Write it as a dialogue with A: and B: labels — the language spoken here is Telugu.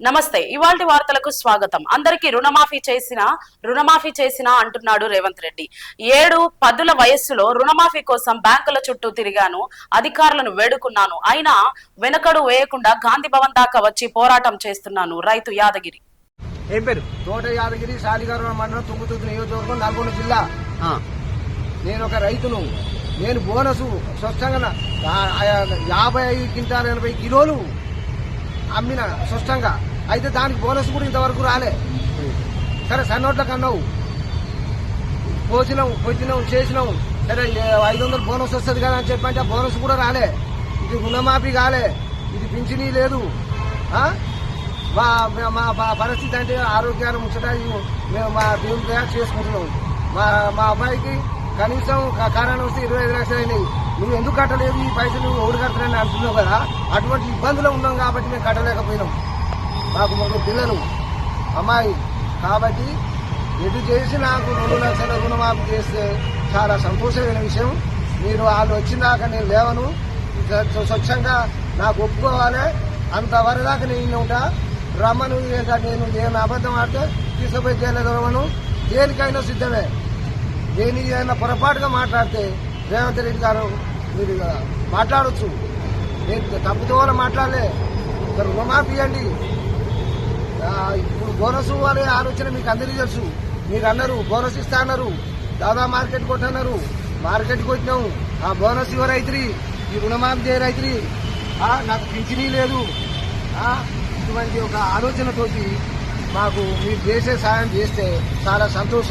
A: నమస్తే. ఇవాల్టి వార్తలకు స్వాగతం. అందరికీ రుణమాఫీ చేసిన అంటున్నాడు రేవంత్ రెడ్డి. 7-10 వయస్సులో రుణమాఫీ కోసం బ్యాంకుల చుట్టూ తిరిగాను, అధికారులను వేడుకున్నాను, అయినా వెనకడు వేయకుండా గాంధీ భవన్ దాకా వచ్చి పోరాటం చేస్తున్నాను. రైతు యాదగిరి.
B: ఏం పేరు? తోట యాదగిరి, శాలిగారు మండలం, తుంగుతుర్తి నియోజకవర్గం, నల్గొండ జిల్లా. నేను ఒక రైతును. నేను బోనసు స్పష్టంగా 55 క్వింటాలు 80 కిలోలు అమ్మిన స్పష్టంగా. అయితే దానికి బోనస్ కూడా ఇంతవరకు రాలే. సరే సన్నోట్లకు అన్నావు, పోసినాం చేసినావు, సరే 500 బోనస్ వస్తుంది కదా అని చెప్పంటే ఆ బోనస్ కూడా రాలే. ఇది రుణమాఫీ కాలే, ఇది పింఛనీ లేదు. మా పరిస్థితి అంటే ఆరోగ్యాన్ని ముచ్చట మేము మా దేవుని తయారు చేసుకుంటున్నాం. మా అబ్బాయికి కనీసం కారణం వస్తే 25 లక్షలు అయినాయి. నువ్వు ఎందుకు కట్టలేదు, ఈ పైసలు నువ్వు ఎవరు కడతానని అంటున్నావు కదా. అటువంటి ఇబ్బందులు ఉన్నాం కాబట్టి మేము కట్టలేకపోయినాం. మాకు 3 పిల్లలు, అమ్మాయి. కాబట్టి ఎటు చేసి నాకు 2 లక్షల రుణమాఫీ చేస్తే చాలా సంతోషమైన విషయం. మీరు వాళ్ళు వచ్చిందాక నేను లేవను, స్వచ్ఛంగా నాకు ఒప్పుకోవాలి. అంతవరదాకా నేను ఉంటా. రమ్మను, నేను అబద్ధం ఆడితే తీసుకుపోయి చేయలేదవను. దేనికైనా సిద్ధమే. ఏదైనా పొరపాటుగా మాట్లాడితే రేవంత్ రెడ్డి గారు మీరు మాట్లాడవచ్చు. నేను తప్పుతో మాట్లాడలే. రుణమాఫీ అండి. ఇప్పుడు బోనస్ అనే ఆలోచన మీకు అందరికీ తెలుసు. మీరు అన్నారు బోనస్ ఇస్తా అన్నారు, దాదా మార్కెట్ కొట్టన్నారు, మార్కెట్కి వచ్చినాము. ఆ బోనస్ ఇవ్వ రైతురి, ఈ రుణమాఫీ చేయ రైతురి, నాకు పింఛనీ లేదు. ఇటువంటి ఒక ఆలోచనతోటి మాకు మీరు చేసే సాయం చేస్తే చాలా సంతోషం.